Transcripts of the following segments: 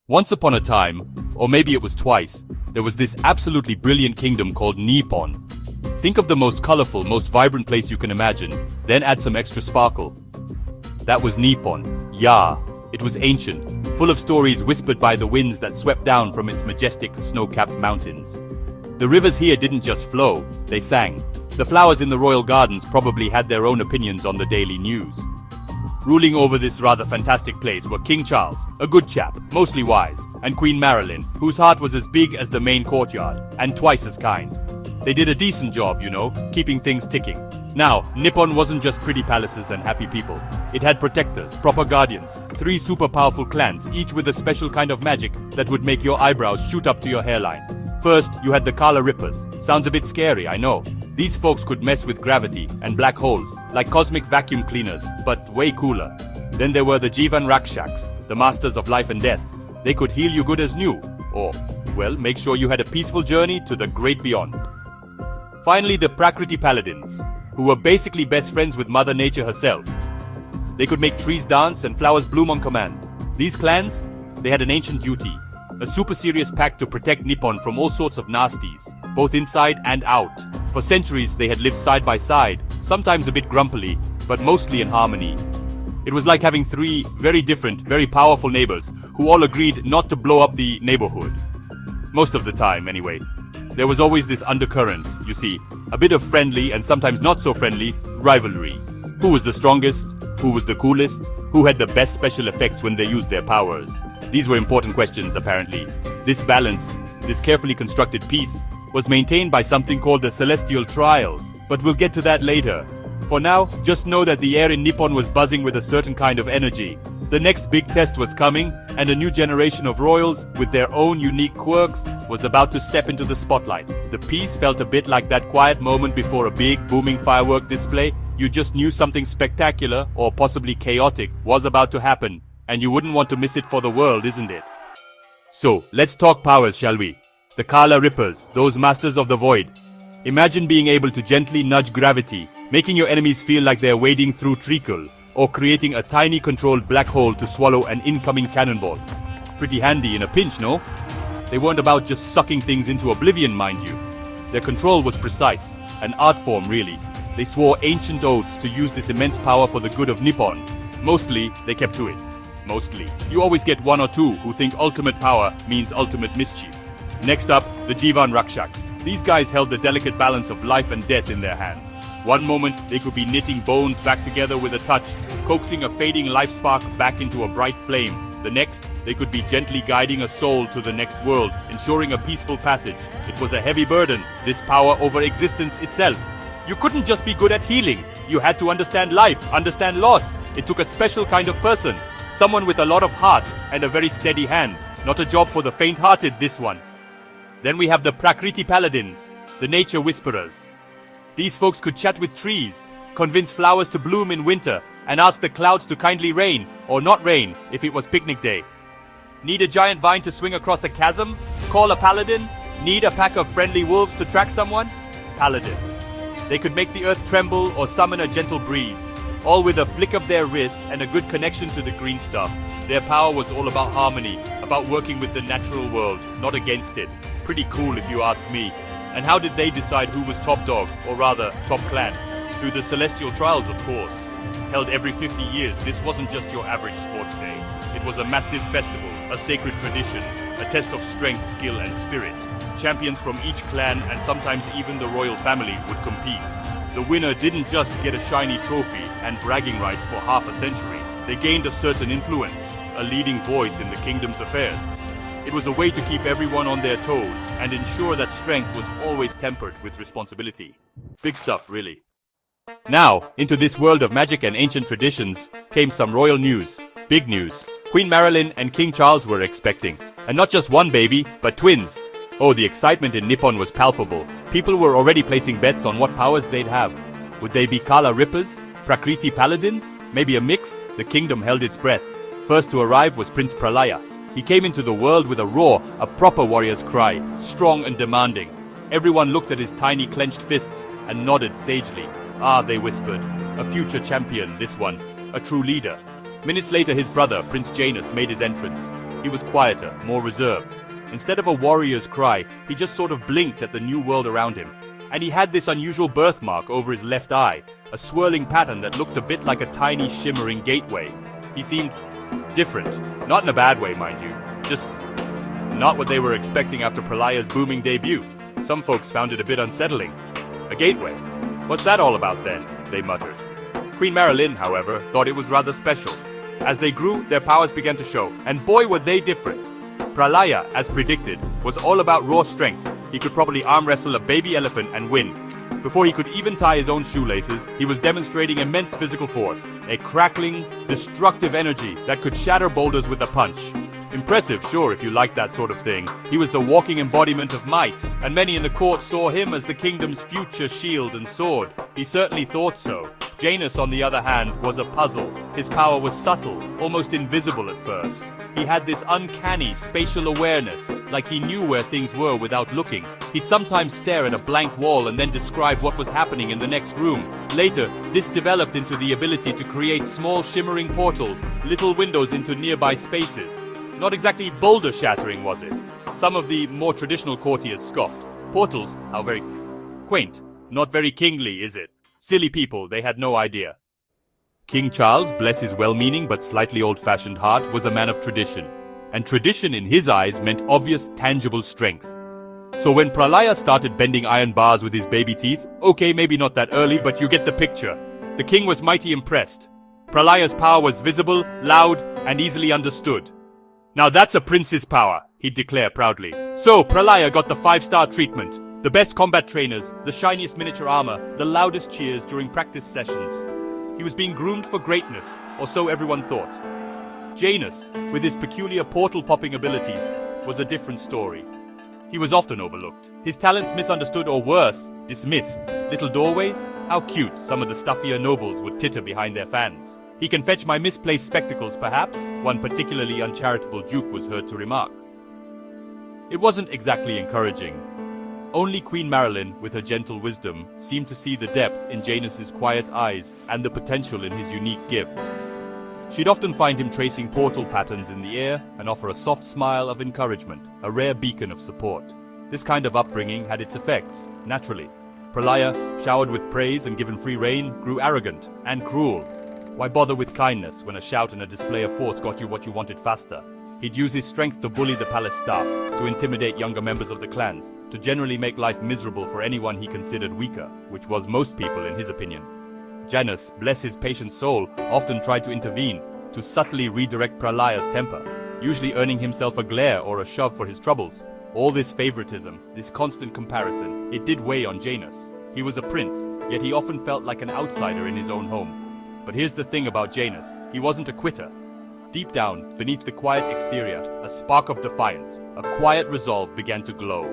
Once upon a time, or maybe it was twice, there was this absolutely brilliant kingdom called Nippon. Think of the most colorful, most vibrant place you can imagine, then add some extra sparkle. That was Nippon. Yeah, it was ancient, full of stories whispered by the winds that swept down from its majestic snow-capped mountains. The rivers here didn't just flow, they sang. The flowers in the royal gardens probably had their own opinions on the daily news. Ruling over this rather fantastic place were King Charles, a good chap, mostly wise, and Queen Marilyn, whose heart was as big as the main courtyard, and twice as kind. They did a decent job, you know, keeping things ticking. Now, Nippon wasn't just pretty palaces and happy people. It had protectors, proper guardians, 3 super powerful clans, each with a special kind of magic that would make your eyebrows shoot up to your hairline. First, you had the Kala Rippers. Sounds a bit scary, I know. These folks could mess with gravity and black holes, like cosmic vacuum cleaners, but way cooler. Then there were the Jivan Rakshaks, the masters of life and death. They could heal you good as new, or, well, make sure you had a peaceful journey to the great beyond. Finally, the Prakriti Paladins, who were basically best friends with Mother Nature herself. They could make trees dance and flowers bloom on command. These clans, they had an ancient duty, a super serious pact to protect Nippon from all sorts of nasties, both inside and out. For centuries, they had lived side by side, sometimes a bit grumpily, but mostly in harmony. It was like having 3 very different, very powerful neighbors who all agreed not to blow up the neighborhood. Most of the time, anyway. There was always this undercurrent, you see, a bit of friendly and sometimes not so friendly rivalry. Who was the strongest? Who was the coolest? Who had the best special effects when they used their powers? These were important questions, apparently. This balance, this carefully constructed peace, was maintained by something called the Celestial Trials, but we'll get to that later. For now, just know that the air in Nippon was buzzing with a certain kind of energy. The next big test was coming, and a new generation of royals, with their own unique quirks, was about to step into the spotlight. The peace felt a bit like that quiet moment before a big, booming firework display. You just knew something spectacular, or possibly chaotic, was about to happen, and you wouldn't want to miss it for the world, isn't it? So, let's talk powers, shall we? The Kala Rippers, those masters of the void. Imagine being able to gently nudge gravity, making your enemies feel like they're wading through treacle, or creating a tiny controlled black hole to swallow an incoming cannonball. Pretty handy in a pinch, no? They weren't about just sucking things into oblivion, mind you. Their control was precise, an art form really. They swore ancient oaths to use this immense power for the good of Nippon. Mostly, they kept to it. Mostly. You always get 1 or 2 who think ultimate power means ultimate mischief. Next up, the Jivan Rakshaks. These guys held the delicate balance of life and death in their hands. One moment, they could be knitting bones back together with a touch, coaxing a fading life spark back into a bright flame. The next, they could be gently guiding a soul to the next world, ensuring a peaceful passage. It was a heavy burden, this power over existence itself. You couldn't just be good at healing. You had to understand life, understand loss. It took a special kind of person. Someone with a lot of heart and a very steady hand. Not a job for the faint-hearted, this one. Then we have the Prakriti Paladins, the nature whisperers. These folks could chat with trees, convince flowers to bloom in winter, and ask the clouds to kindly rain, or not rain, if it was picnic day. Need a giant vine to swing across a chasm? Call a paladin? Need a pack of friendly wolves to track someone? Paladin. They could make the earth tremble or summon a gentle breeze, all with a flick of their wrist and a good connection to the green stuff. Their power was all about harmony, about working with the natural world, not against it. Pretty cool if you ask me. And how did they decide who was top dog, or rather, top clan? Through the Celestial Trials, of course. Held every 50 years, this wasn't just your average sports day. It was a massive festival, a sacred tradition, a test of strength, skill, and spirit. Champions from each clan, and sometimes even the royal family, would compete. The winner didn't just get a shiny trophy and bragging rights for half a century. They gained a certain influence, a leading voice in the kingdom's affairs. It was a way to keep everyone on their toes and ensure that strength was always tempered with responsibility. Big stuff, really. Now, into this world of magic and ancient traditions, came some royal news. Big news. Queen Marilyn and King Charles were expecting. And not just one baby, but twins. Oh, the excitement in Nippon was palpable. People were already placing bets on what powers they'd have. Would they be Kala Rippers? Prakriti Paladins? Maybe a mix? The kingdom held its breath. First to arrive was Prince Pralaya. He came into the world with a roar, a proper warrior's cry, strong and demanding. Everyone looked at his tiny clenched fists and nodded sagely. Ah, they whispered, a future champion, this one, a true leader. Minutes later, his brother, Prince Janus, made his entrance. he was quieter, more reserved. Instead of a warrior's cry, he just sort of blinked at the new world around him. And he had this unusual birthmark over his left eye, a swirling pattern that looked a bit like a tiny shimmering gateway. He seemed different. Not in a bad way, mind you. Just not what they were expecting after Pralaya's booming debut. Some folks found it a bit unsettling. A gateway? What's that all about then? They muttered. Queen Marilyn, however, thought it was rather special. As they grew, their powers began to show, and boy were they different. Pralaya, as predicted, was all about raw strength. He could probably arm wrestle a baby elephant and win. Before he could even tie his own shoelaces, he was demonstrating immense physical force, a crackling, destructive energy that could shatter boulders with a punch. Impressive, sure, if you like that sort of thing. He was the walking embodiment of might, and many in the court saw him as the kingdom's future shield and sword. He certainly thought so. Janus, on the other hand, was a puzzle. His power was subtle, almost invisible at first. He had this uncanny spatial awareness, like he knew where things were without looking. He'd sometimes stare at a blank wall and then describe what was happening in the next room. Later, this developed into the ability to create small shimmering portals, little windows into nearby spaces. Not exactly boulder-shattering, was it? Some of the more traditional courtiers scoffed. Portals? How very quaint. Not very kingly, is it? Silly people, they had no idea. King Charles, bless his well-meaning but slightly old-fashioned heart, was a man of tradition. And tradition in his eyes meant obvious, tangible strength. So when Pralaya started bending iron bars with his baby teeth, okay, maybe not that early, but you get the picture. The king was mighty impressed. Pralaya's power was visible, loud, and easily understood. Now that's a prince's power, he'd declare proudly. So Pralaya got the 5-star treatment. The best combat trainers, the shiniest miniature armor, the loudest cheers during practice sessions. He was being groomed for greatness, or so everyone thought. Janus, with his peculiar portal-popping abilities, was a different story. He was often overlooked, his talents misunderstood or worse, dismissed. Little doorways? How cute some of the stuffier nobles would titter behind their fans. He can fetch my misplaced spectacles, perhaps, one particularly uncharitable duke was heard to remark. It wasn't exactly encouraging. Only Queen Marilyn, with her gentle wisdom, seemed to see the depth in Janus's quiet eyes and the potential in his unique gift. She'd often find him tracing portal patterns in the air and offer a soft smile of encouragement, a rare beacon of support. This kind of upbringing had its effects, naturally. Pralaya, showered with praise and given free rein, grew arrogant and cruel. Why bother with kindness when a shout and a display of force got you what you wanted faster? He'd use his strength to bully the palace staff, to intimidate younger members of the clans, to generally make life miserable for anyone he considered weaker, which was most people in his opinion. Janus, bless his patient soul, often tried to intervene, to subtly redirect Pralaya's temper, usually earning himself a glare or a shove for his troubles. All this favoritism, this constant comparison, it did weigh on Janus. He was a prince, yet he often felt like an outsider in his own home. But here's the thing about Janus, he wasn't a quitter. Deep down, beneath the quiet exterior, a spark of defiance, a quiet resolve began to glow.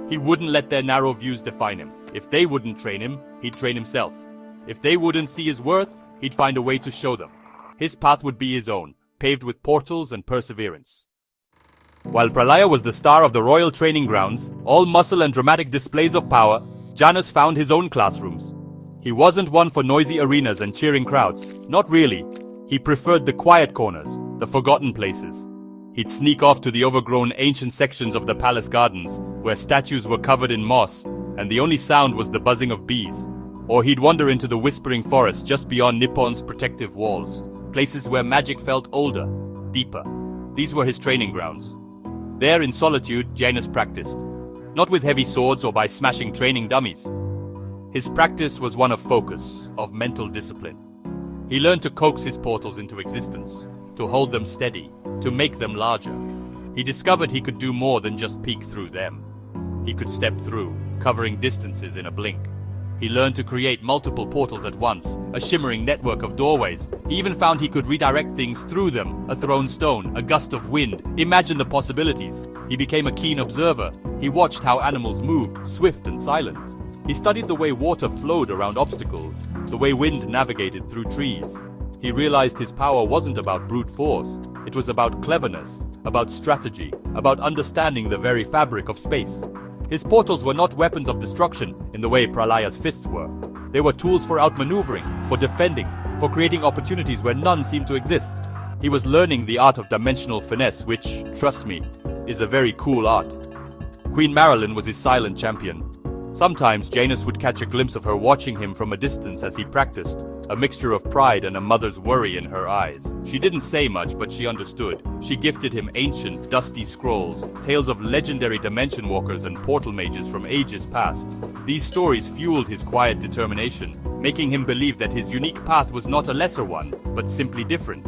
He wouldn't let their narrow views define him. If they wouldn't train him, he'd train himself. If they wouldn't see his worth, he'd find a way to show them. His path would be his own, paved with portals and perseverance. While Pralaya was the star of the royal training grounds, all muscle and dramatic displays of power, Janus found his own classrooms. He wasn't one for noisy arenas and cheering crowds. Not really. He preferred the quiet corners, the forgotten places. He'd sneak off to the overgrown ancient sections of the palace gardens, where statues were covered in moss, and the only sound was the buzzing of bees. Or he'd wander into the whispering forest just beyond Nippon's protective walls, places where magic felt older, deeper. These were his training grounds. There in solitude, Janus practiced. Not with heavy swords or by smashing training dummies. His practice was one of focus, of mental discipline. He learned to coax his portals into existence, to hold them steady, to make them larger. He discovered he could do more than just peek through them. He could step through, covering distances in a blink. He learned to create multiple portals at once, a shimmering network of doorways. He even found he could redirect things through them, a thrown stone, a gust of wind. Imagine the possibilities. He became a keen observer. He watched how animals moved, swift and silent. He studied the way water flowed around obstacles, the way wind navigated through trees. He realized his power wasn't about brute force. It was about cleverness, about strategy, about understanding the very fabric of space. His portals were not weapons of destruction in the way Pralaya's fists were. They were tools for outmaneuvering, for defending, for creating opportunities where none seemed to exist. He was learning the art of dimensional finesse, which, trust me, is a very cool art. Queen Marilyn was his silent champion. Sometimes Janus would catch a glimpse of her watching him from a distance as he practiced, a mixture of pride and a mother's worry in her eyes. She didn't say much, but she understood. She gifted him ancient, dusty scrolls, tales of legendary dimension walkers and portal mages from ages past. These stories fueled his quiet determination, making him believe that his unique path was not a lesser one, but simply different.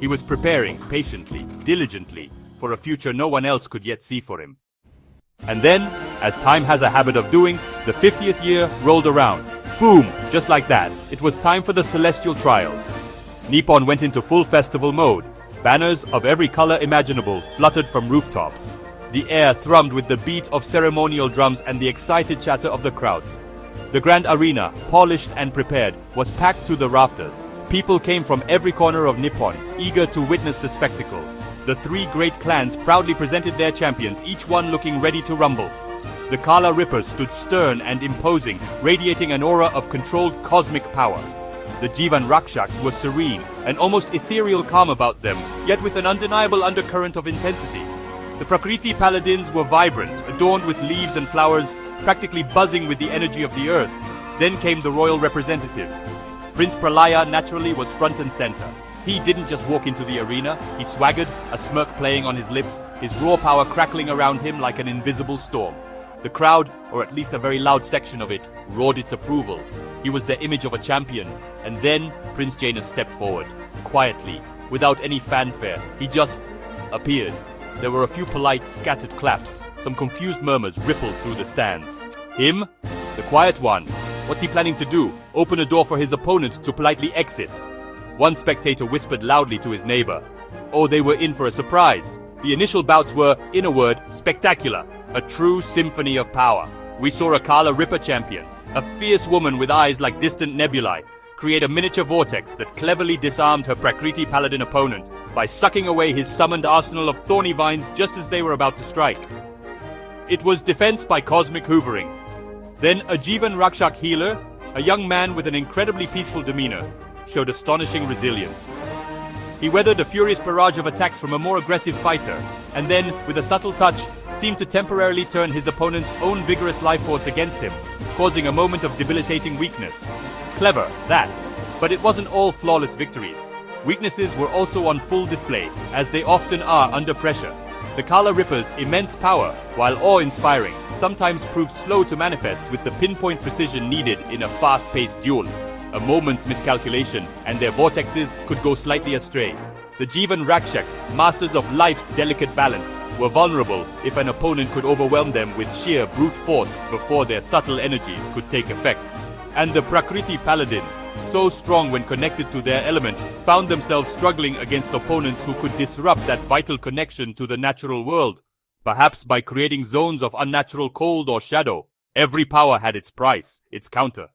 He was preparing, patiently, diligently, for a future no one else could yet see for him. And then, as time has a habit of doing, the 50th year rolled around. Boom! Just like that, it was time for the celestial trials. Nippon went into full festival mode. Banners of every color imaginable fluttered from rooftops. The air thrummed with the beat of ceremonial drums and the excited chatter of the crowds. The grand arena, polished and prepared, was packed to the rafters. People came from every corner of Nippon, eager to witness the spectacle. The three great clans proudly presented their champions, each one looking ready to rumble. The Kala Rippers stood stern and imposing, radiating an aura of controlled cosmic power. The Jivan Rakshaks were serene, an almost ethereal calm about them, yet with an undeniable undercurrent of intensity. The Prakriti Paladins were vibrant, adorned with leaves and flowers, practically buzzing with the energy of the earth. Then came the royal representatives. Prince Pralaya naturally was front and center. He didn't just walk into the arena, he swaggered, a smirk playing on his lips, his raw power crackling around him like an invisible storm. The crowd, or at least a very loud section of it, roared its approval. He was the image of a champion. And then Prince Janus stepped forward, quietly, without any fanfare. He just appeared. There were a few polite, scattered claps. Some confused murmurs rippled through the stands. Him? The quiet one. What's he planning to do? Open a door for his opponent to politely exit? One spectator whispered loudly to his neighbor. Oh, they were in for a surprise. The initial bouts were, in a word, spectacular. A true symphony of power. We saw a Kala Ripper champion, a fierce woman with eyes like distant nebulae, create a miniature vortex that cleverly disarmed her Prakriti Paladin opponent by sucking away his summoned arsenal of thorny vines just as they were about to strike. It was defense by cosmic hoovering. Then a Jivan Rakshak healer, a young man with an incredibly peaceful demeanor, showed astonishing resilience. He weathered a furious barrage of attacks from a more aggressive fighter, and then, with a subtle touch, seemed to temporarily turn his opponent's own vigorous life force against him, causing a moment of debilitating weakness. Clever, that. But it wasn't all flawless victories. Weaknesses were also on full display, as they often are under pressure. The Kala Ripper's immense power, while awe-inspiring, sometimes proved slow to manifest with the pinpoint precision needed in a fast-paced duel. A moment's miscalculation, and their vortexes could go slightly astray. The Jivan Rakshaks, masters of life's delicate balance, were vulnerable if an opponent could overwhelm them with sheer brute force before their subtle energies could take effect. And the Prakriti Paladins, so strong when connected to their element, found themselves struggling against opponents who could disrupt that vital connection to the natural world, perhaps by creating zones of unnatural cold or shadow. Every power had its price, its counter.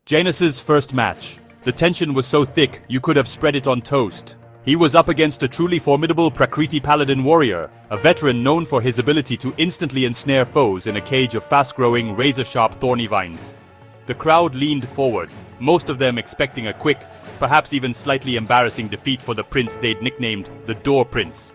Janus's first match. The tension was so thick you could have spread it on toast. He was up against a truly formidable Prakriti Paladin warrior, a veteran known for his ability to instantly ensnare foes in a cage of fast-growing, razor-sharp thorny vines. The crowd leaned forward, most of them expecting a quick, perhaps even slightly embarrassing defeat for the prince they'd nicknamed the Door Prince.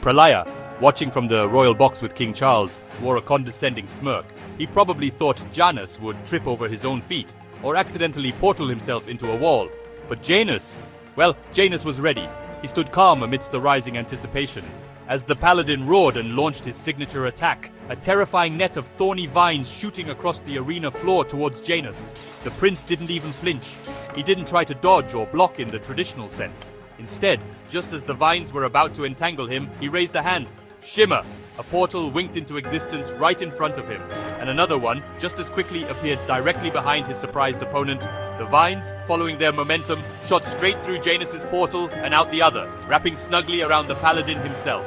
Pralaya, watching from the royal box with King Charles, wore a condescending smirk. He probably thought Janus would trip over his own feet, or accidentally portal himself into a wall. But Janus was ready. He stood calm amidst the rising anticipation. As the paladin roared and launched his signature attack, a terrifying net of thorny vines shooting across the arena floor towards Janus. The prince didn't even flinch. He didn't try to dodge or block in the traditional sense. Instead, just as the vines were about to entangle him, he raised a hand. Shimmer! A portal winked into existence right in front of him, and another one, just as quickly, appeared directly behind his surprised opponent. The vines, following their momentum, shot straight through Janus's portal and out the other, wrapping snugly around the paladin himself.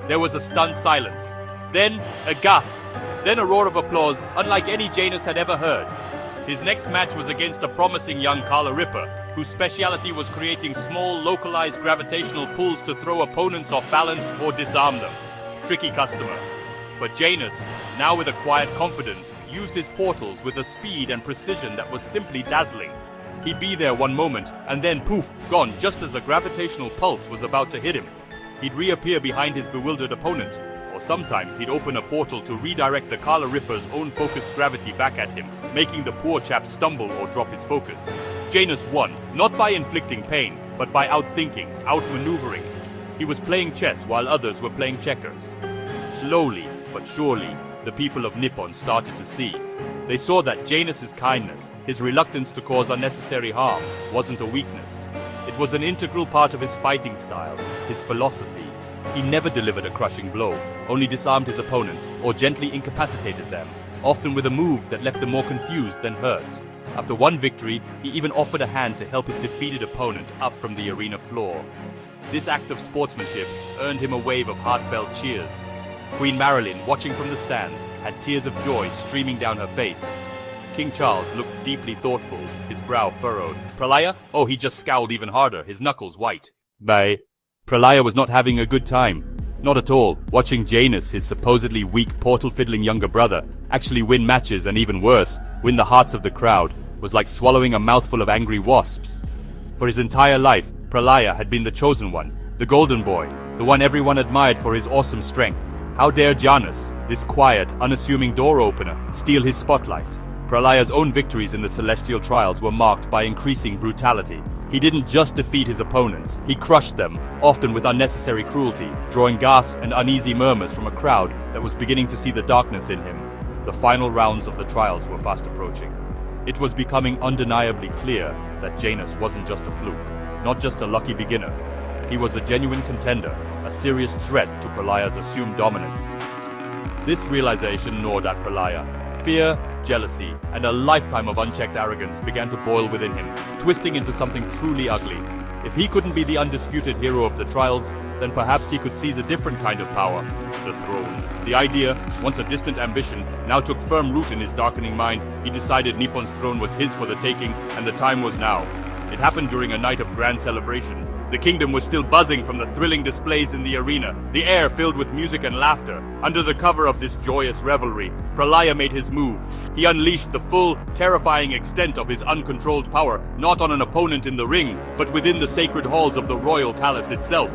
There was a stunned silence. Then a gasp. Then a roar of applause, unlike any Janus had ever heard. His next match was against a promising young Kala Ripper, whose speciality was creating small, localized gravitational pulls to throw opponents off balance or disarm them. Tricky customer. But Janus, now with a quiet confidence, used his portals with a speed and precision that was simply dazzling. He'd be there one moment, and then poof, gone just as a gravitational pulse was about to hit him. He'd reappear behind his bewildered opponent, or sometimes he'd open a portal to redirect the Kala Ripper's own focused gravity back at him, making the poor chap stumble or drop his focus. Janus won, not by inflicting pain, but by outthinking, outmaneuvering. He was playing chess while others were playing checkers. Slowly, but surely, the people of Nippon started to see. They saw that Janus's kindness, his reluctance to cause unnecessary harm, wasn't a weakness. It was an integral part of his fighting style, his philosophy. He never delivered a crushing blow, only disarmed his opponents or gently incapacitated them, often with a move that left them more confused than hurt. After one victory, he even offered a hand to help his defeated opponent up from the arena floor. This act of sportsmanship earned him a wave of heartfelt cheers. Queen Marilyn, watching from the stands, had tears of joy streaming down her face. King Charles looked deeply thoughtful, his brow furrowed. Pralaya? Oh, he just scowled even harder, his knuckles white. Bye. Pralaya was not having a good time. Not at all. Watching Janus, his supposedly weak portal-fiddling younger brother, actually win matches and even worse, win the hearts of the crowd, was like swallowing a mouthful of angry wasps. For his entire life, Pralaya had been the chosen one, the golden boy, the one everyone admired for his awesome strength. How dare Janus, this quiet, unassuming door-opener, steal his spotlight? Pralaya's own victories in the celestial trials were marked by increasing brutality. He didn't just defeat his opponents, he crushed them, often with unnecessary cruelty, drawing gasps and uneasy murmurs from a crowd that was beginning to see the darkness in him. The final rounds of the trials were fast approaching. It was becoming undeniably clear that Janus wasn't just a fluke, not just a lucky beginner. He was a genuine contender, a serious threat to Pralaya's assumed dominance. This realization gnawed at Pralaya. Fear, jealousy, and a lifetime of unchecked arrogance began to boil within him, twisting into something truly ugly. If he couldn't be the undisputed hero of the trials, then perhaps he could seize a different kind of power, the throne. The idea, once a distant ambition, now took firm root in his darkening mind. He decided Nippon's throne was his for the taking, and the time was now. It happened during a night of grand celebration. The kingdom was still buzzing from the thrilling displays in the arena, the air filled with music and laughter. Under the cover of this joyous revelry, Pralaya made his move. He unleashed the full, terrifying extent of his uncontrolled power, not on an opponent in the ring, but within the sacred halls of the royal palace itself.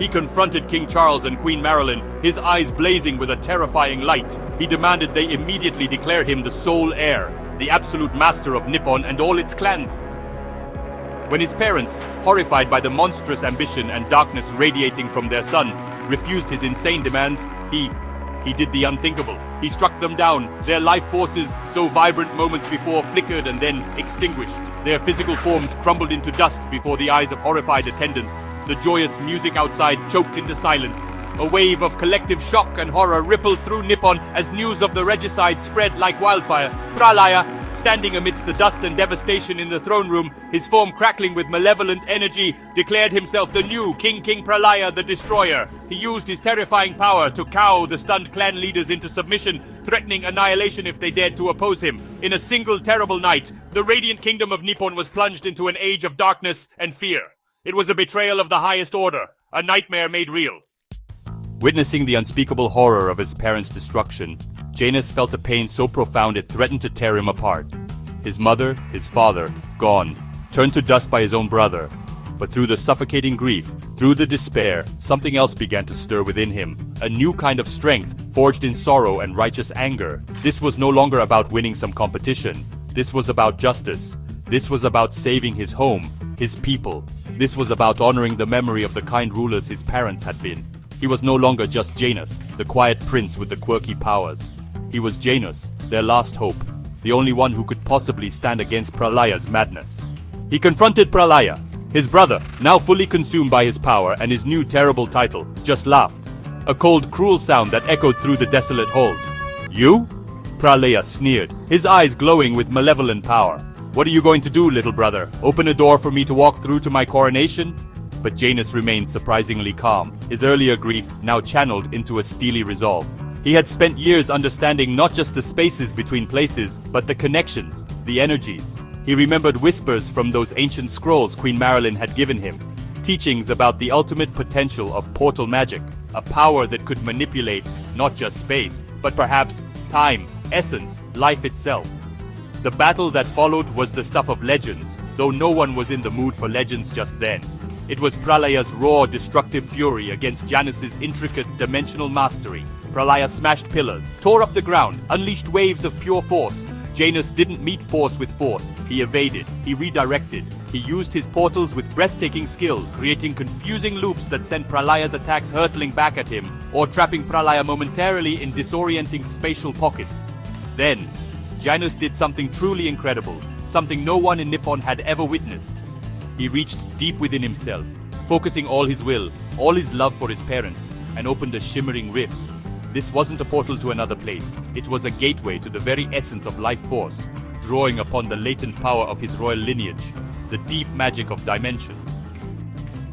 He confronted King Charles and Queen Marilyn, his eyes blazing with a terrifying light. He demanded they immediately declare him the sole heir, the absolute master of Nippon and all its clans. When his parents, horrified by the monstrous ambition and darkness radiating from their son, refused his insane demands, he did the unthinkable. He struck them down. Their life forces, so vibrant moments before, flickered and then extinguished. Their physical forms crumbled into dust before the eyes of horrified attendants. The joyous music outside choked into silence. A wave of collective shock and horror rippled through Nippon as news of the regicide spread like wildfire. Pralaya, standing amidst the dust and devastation in the throne room, his form crackling with malevolent energy, declared himself the new King Pralaya the Destroyer. He used his terrifying power to cow the stunned clan leaders into submission, threatening annihilation if they dared to oppose him. In a single terrible night, the radiant kingdom of Nippon was plunged into an age of darkness and fear. It was a betrayal of the highest order, a nightmare made real. Witnessing the unspeakable horror of his parents' destruction, Janus felt a pain so profound it threatened to tear him apart. His mother, his father, gone, turned to dust by his own brother. But through the suffocating grief, through the despair, something else began to stir within him. A new kind of strength, forged in sorrow and righteous anger. This was no longer about winning some competition. This was about justice. This was about saving his home, his people. This was about honoring the memory of the kind rulers his parents had been. He was no longer just Janus, the quiet prince with the quirky powers. He was Janus, their last hope, the only one who could possibly stand against Pralaya's madness. He confronted Pralaya. His brother, now fully consumed by his power and his new terrible title, just laughed. A cold, cruel sound that echoed through the desolate halls. You? Pralaya sneered, his eyes glowing with malevolent power. What are you going to do, little brother? Open a door for me to walk through to my coronation? But Janus remained surprisingly calm, his earlier grief now channeled into a steely resolve. He had spent years understanding not just the spaces between places, but the connections, the energies. He remembered whispers from those ancient scrolls Queen Marilyn had given him, teachings about the ultimate potential of portal magic, a power that could manipulate not just space, but perhaps time, essence, life itself. The battle that followed was the stuff of legends, though no one was in the mood for legends just then. It was Pralaya's raw, destructive fury against Janus's intricate dimensional mastery. Pralaya smashed pillars, tore up the ground, unleashed waves of pure force. Janus didn't meet force with force. He evaded, he redirected. He used his portals with breathtaking skill, creating confusing loops that sent Pralaya's attacks hurtling back at him, or trapping Pralaya momentarily in disorienting spatial pockets. Then, Janus did something truly incredible, something no one in Nippon had ever witnessed. He reached deep within himself, focusing all his will, all his love for his parents, and opened a shimmering rift. This wasn't a portal to another place. It was a gateway to the very essence of life force, drawing upon the latent power of his royal lineage, the deep magic of dimension.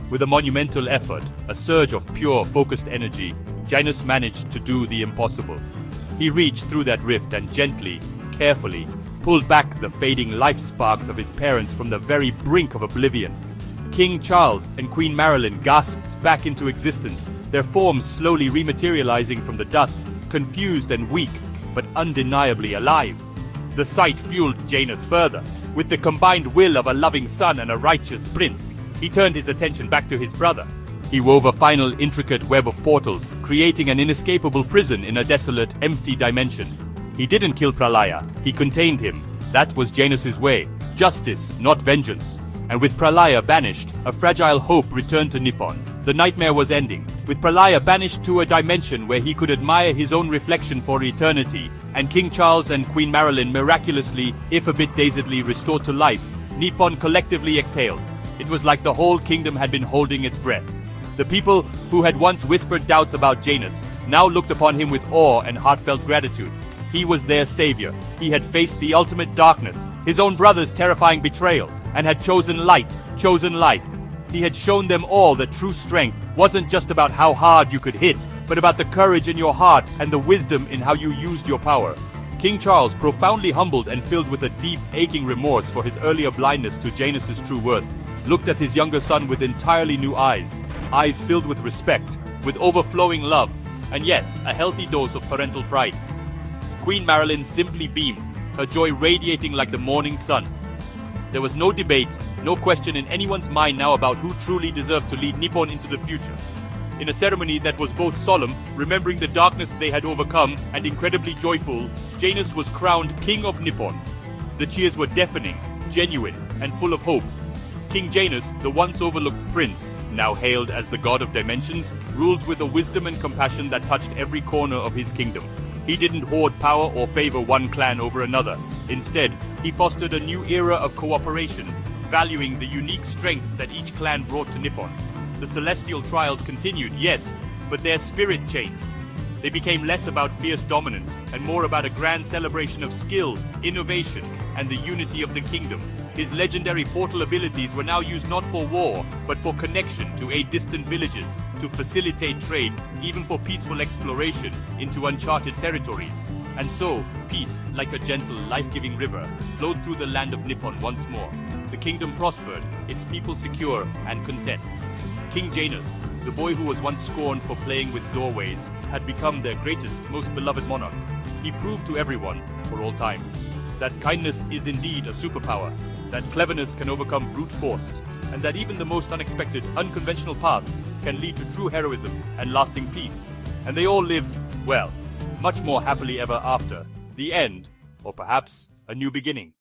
With a monumental effort, a surge of pure, focused energy, Janus managed to do the impossible. He reached through that rift and gently, carefully, pulled back the fading life sparks of his parents from the very brink of oblivion. King Charles and Queen Marilyn gasped back into existence, their forms slowly rematerializing from the dust, confused and weak, but undeniably alive. The sight fueled Janus further. With the combined will of a loving son and a righteous prince, he turned his attention back to his brother. He wove a final intricate web of portals, creating an inescapable prison in a desolate, empty dimension. He didn't kill Pralaya, he contained him. That was Janus's way. Justice, not vengeance. And with Pralaya banished, a fragile hope returned to Nippon. The nightmare was ending. With Pralaya banished to a dimension where he could admire his own reflection for eternity, and King Charles and Queen Marilyn miraculously, if a bit dazedly, restored to life, Nippon collectively exhaled. It was like the whole kingdom had been holding its breath. The people who had once whispered doubts about Janus now looked upon him with awe and heartfelt gratitude. He was their savior. He had faced the ultimate darkness, his own brother's terrifying betrayal, and had chosen light, chosen life. He had shown them all that true strength wasn't just about how hard you could hit, but about the courage in your heart and the wisdom in how you used your power. King Charles, profoundly humbled and filled with a deep, aching remorse for his earlier blindness to Janus's true worth, looked at his younger son with entirely new eyes. Eyes filled with respect, with overflowing love, and yes, a healthy dose of parental pride. Queen Marilyn simply beamed, her joy radiating like the morning sun. There was no debate, no question in anyone's mind now about who truly deserved to lead Nippon into the future. In a ceremony that was both solemn, remembering the darkness they had overcome, and incredibly joyful, Janus was crowned King of Nippon. The cheers were deafening, genuine, and full of hope. King Janus, the once overlooked prince, now hailed as the god of dimensions, ruled with a wisdom and compassion that touched every corner of his kingdom. He didn't hoard power or favor one clan over another. Instead, he fostered a new era of cooperation, valuing the unique strengths that each clan brought to Nippon. The celestial trials continued, yes, but their spirit changed. They became less about fierce dominance and more about a grand celebration of skill, innovation, and the unity of the kingdom. His legendary portal abilities were now used not for war, but for connection to aid distant villages, to facilitate trade, even for peaceful exploration into uncharted territories. And so, peace, like a gentle, life-giving river, flowed through the land of Nippon once more. The kingdom prospered, its people secure and content. King Janus, the boy who was once scorned for playing with doorways, had become their greatest, most beloved monarch. He proved to everyone, for all time, that kindness is indeed a superpower, that cleverness can overcome brute force, and that even the most unexpected, unconventional paths can lead to true heroism and lasting peace. And they all lived, well, much more happily ever after. The end, or perhaps a new beginning.